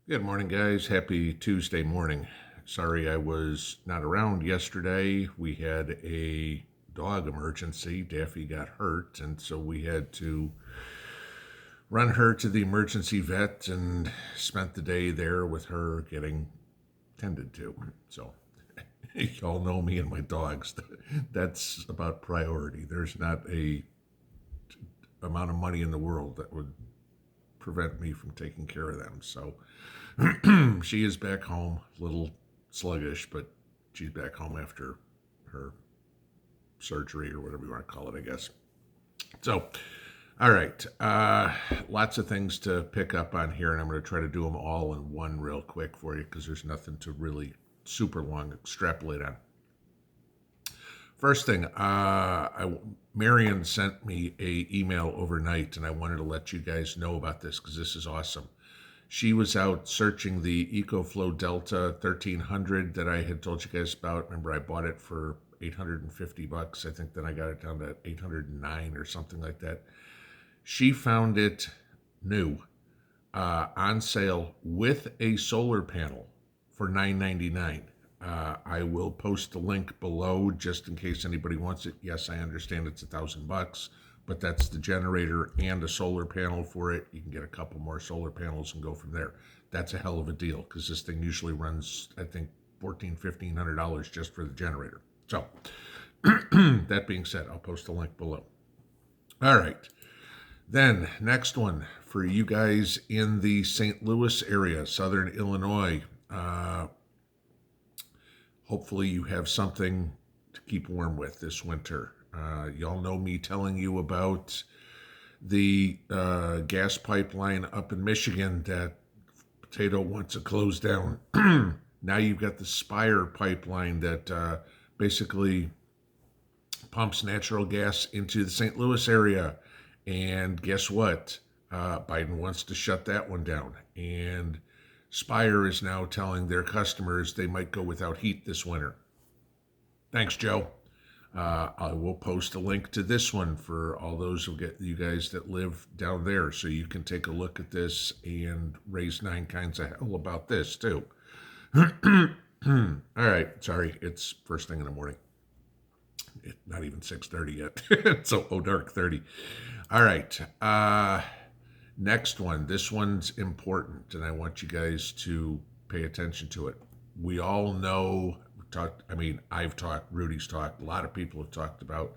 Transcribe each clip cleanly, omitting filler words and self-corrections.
Good morning, guys. Happy Tuesday morning. Sorry I was not around yesterday. We had a dog emergency. Daffy got hurt, and so we had to run her to the emergency vet and spent the day there with her getting tended to. So, y'all know me and my dogs. That's about priority. There's not a amount of money in the world that would prevent me from taking care of them. So, she is back home, a little sluggish, but she's back home after her surgery or whatever you want to call it, I guess. So, all right, lots of things to pick up on here, and I'm going to try to do them all in one real quick for you because there's nothing to really super long extrapolate on. First thing, Marion sent me a email overnight, and I wanted to let you guys know about this because this is awesome. She was out searching the EcoFlow Delta 1300 that I had told you guys about. Remember, I bought it for $850. I think then I got it down to 809 or something like that. She found it new, on sale with a solar panel for $999. I will post the link below just in case anybody wants it. Yes, I understand it's $1,000, but that's the generator and a solar panel for it. You can get a couple more solar panels and go from there. That's a hell of a deal because this thing usually runs, I think, $1,400 just for the generator. So, that being said, I'll post the link below. All right. Then, next one for you guys in the St. Louis area, Southern Illinois. Hopefully, you have something to keep warm with this winter. Y'all know me telling you about the gas pipeline up in Michigan that Potato wants to close down. Now you've got the Spire pipeline that basically pumps natural gas into the St. Louis area. And guess what? Biden wants to shut that one down. And Spire is now telling their customers they might go without heat this winter. Thanks, Joe. I will post a link to this one for all those who get you guys that live down there, so you can take a look at this and raise nine kinds of hell about this too. All right, sorry, it's first thing in the morning. Not even 6:30 yet. So dark 30. All right. Next one. This one's important, and I want you guys to pay attention to it. We all know, I've talked, Rudy's talked, a lot of people have talked about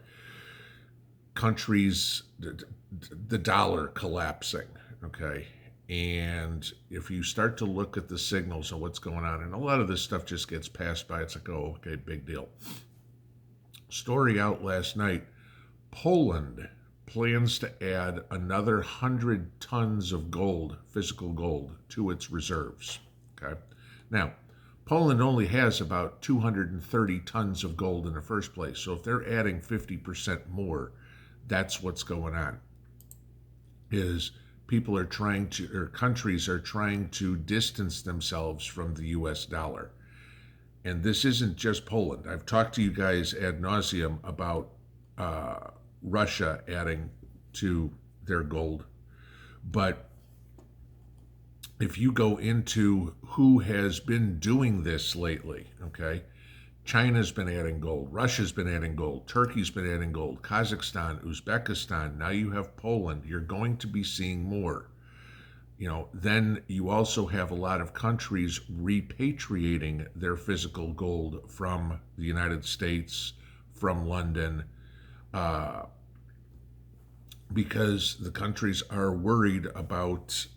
countries, the dollar collapsing, okay? And if you start to look at the signals of what's going on, and a lot of this stuff just gets passed by, it's like, oh, okay, big deal. Story out last night, Poland plans to add another 100 tons of gold, physical gold, to its reserves. Okay. Now, Poland only has about 230 tons of gold in the first place. So if they're adding 50% more, that's what's going on. Is people are trying to, or countries are trying to distance themselves from the US dollar. And this isn't just Poland. I've talked to you guys ad nauseum about Russia adding to their gold. But if you go into who has been doing this lately, okay, China's been adding gold, Russia's been adding gold, Turkey's been adding gold, Kazakhstan, Uzbekistan, now you have Poland. You're going to be seeing more. Then you also have a lot of countries repatriating their physical gold from the United States, from London, because the countries are worried about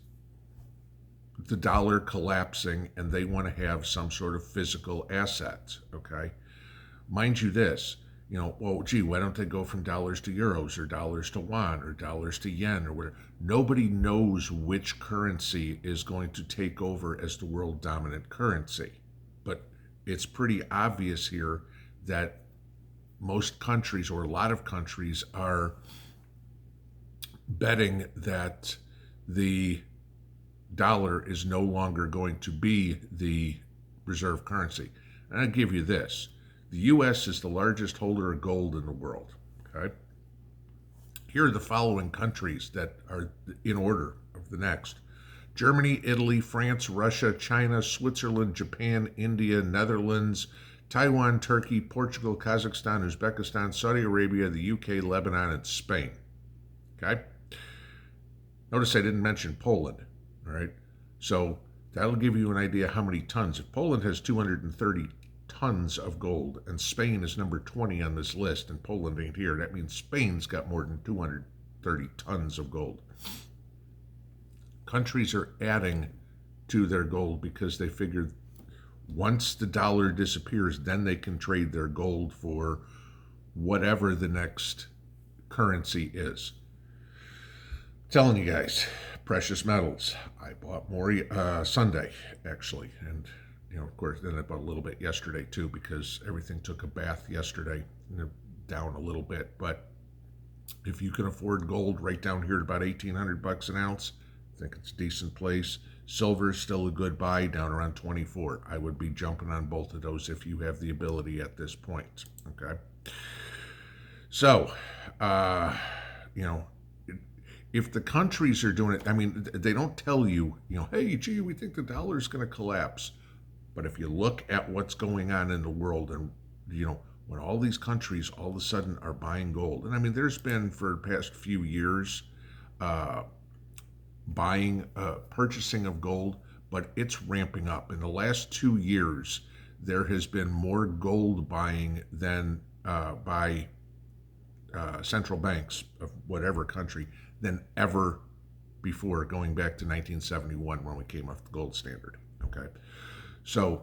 the dollar collapsing and they want to have some sort of physical asset, okay? Mind you this, well, gee, why don't they go from dollars to euros or dollars to won or dollars to yen or whatever? Nobody knows which currency is going to take over as the world dominant currency. But it's pretty obvious here that most countries, or a lot of countries, are betting that the dollar is no longer going to be the reserve currency. And I'll give you this. The U.S. is the largest holder of gold in the world. Okay. Here are the following countries that are in order of the next: Germany, Italy, France, Russia, China, Switzerland, Japan, India, Netherlands, Taiwan, Turkey, Portugal, Kazakhstan, Uzbekistan, Saudi Arabia, the UK, Lebanon, and Spain. Okay? Notice I didn't mention Poland. All right? So that'll give you an idea how many tons. If Poland has 230 tons of gold and Spain is number 20 on this list and Poland ain't here, that means Spain's got more than 230 tons of gold. Countries are adding to their gold because they figured once the dollar disappears, then they can trade their gold for whatever the next currency is. I'm telling you guys, precious metals. I bought more Sunday, actually. And, of course, then I bought a little bit yesterday, too, because everything took a bath yesterday. Down a little bit. But if you can afford gold right down here at about $1,800 an ounce, I think it's a decent place. Silver is still a good buy, down around 24. I would be jumping on both of those if you have the ability at this point. Okay. So, if the countries are doing it, I mean, they don't tell you, hey, gee, we think the dollar is going to collapse. But if you look at what's going on in the world and, when all these countries all of a sudden are buying gold, and I mean, there's been for the past few years, purchasing of gold, but it's ramping up. In the last 2 years, there has been more gold buying than by central banks of whatever country than ever before, going back to 1971 when we came off the gold standard. Okay, so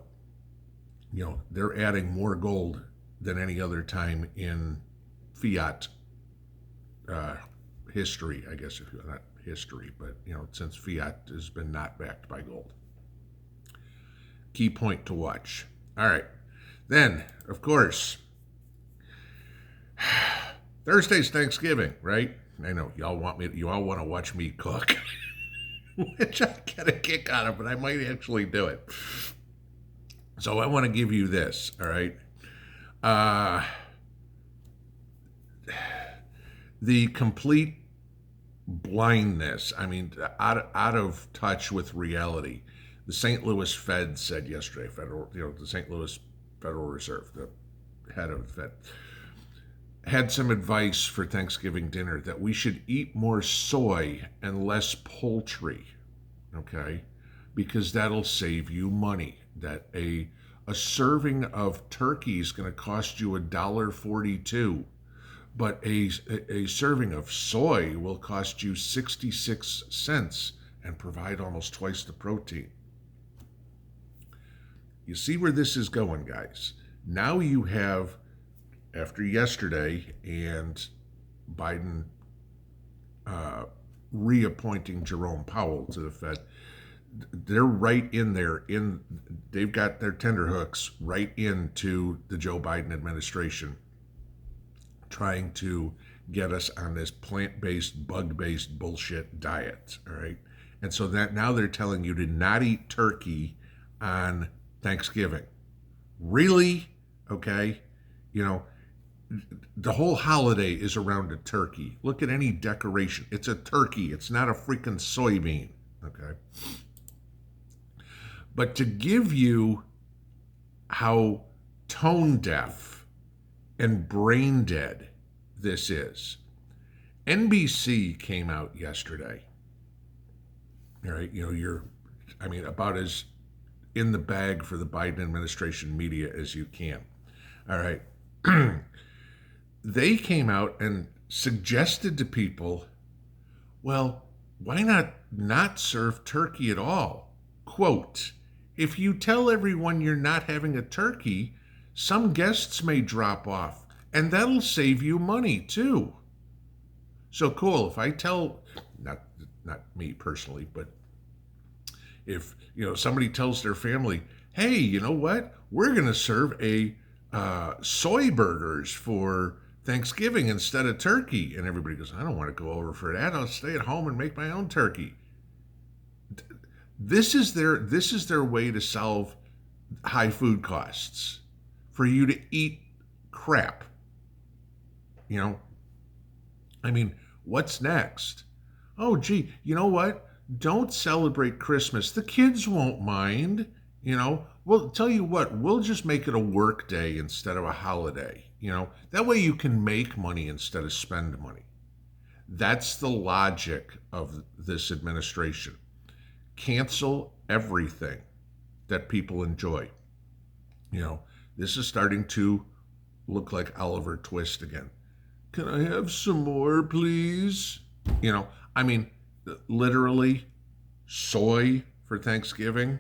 they're adding more gold than any other time in fiat history, I guess, if you're not history, but since fiat has been not backed by gold. Key point to watch. All right, then of course Thursday's Thanksgiving, right? I know you all want to watch me cook, which I get a kick out of, but I might actually do it. So I want to give you this, all right? The complete blindness, I mean, out of touch with reality. The St. Louis Fed said yesterday, the St. Louis Federal Reserve, the head of the Fed, had some advice for Thanksgiving dinner that we should eat more soy and less poultry, okay? Because that'll save you money. That a serving of turkey is going to cost you $1.42, but a serving of soy will cost you 66 cents and provide almost twice the protein. You see where this is going, guys. Now you have, after yesterday and Biden reappointing Jerome Powell to the Fed, they're right in there. They've got their tenterhooks right into the Joe Biden administration, trying to get us on this plant-based, bug-based bullshit diet. All right, and so that now they're telling you to not eat turkey on Thanksgiving. Really? Okay, the whole holiday is around a turkey. Look at any decoration. It's a turkey. It's not a freaking soybean. Okay. But to give you how tone deaf and brain dead this is, NBC came out yesterday. All right. About as in the bag for the Biden administration media as you can. All right. They came out and suggested to people, well, why not serve turkey at all? Quote, if you tell everyone you're not having a turkey, some guests may drop off, and that'll save you money too. So cool, if I tell, not me personally, but if somebody tells their family, hey, you know what? We're going to serve soy burgers for Thanksgiving instead of turkey. And everybody goes, I don't want to go over for that. I'll stay at home and make my own turkey. This is their way to solve high food costs, for you to eat crap. What's next? Oh, gee, you know what? Don't celebrate Christmas. The kids won't mind, Well, tell you what, we'll just make it a work day instead of a holiday, That way you can make money instead of spend money. That's the logic of this administration. Cancel everything that people enjoy. This is starting to look like Oliver Twist again. Can I have some more, please? I mean, literally, soy for Thanksgiving.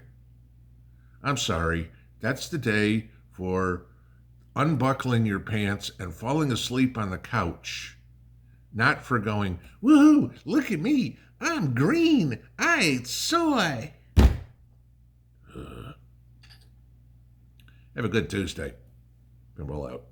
I'm sorry, that's the day for unbuckling your pants and falling asleep on the couch, not for going, woohoo, look at me, I'm green, I ate soy. Have a good Tuesday. Pinball out.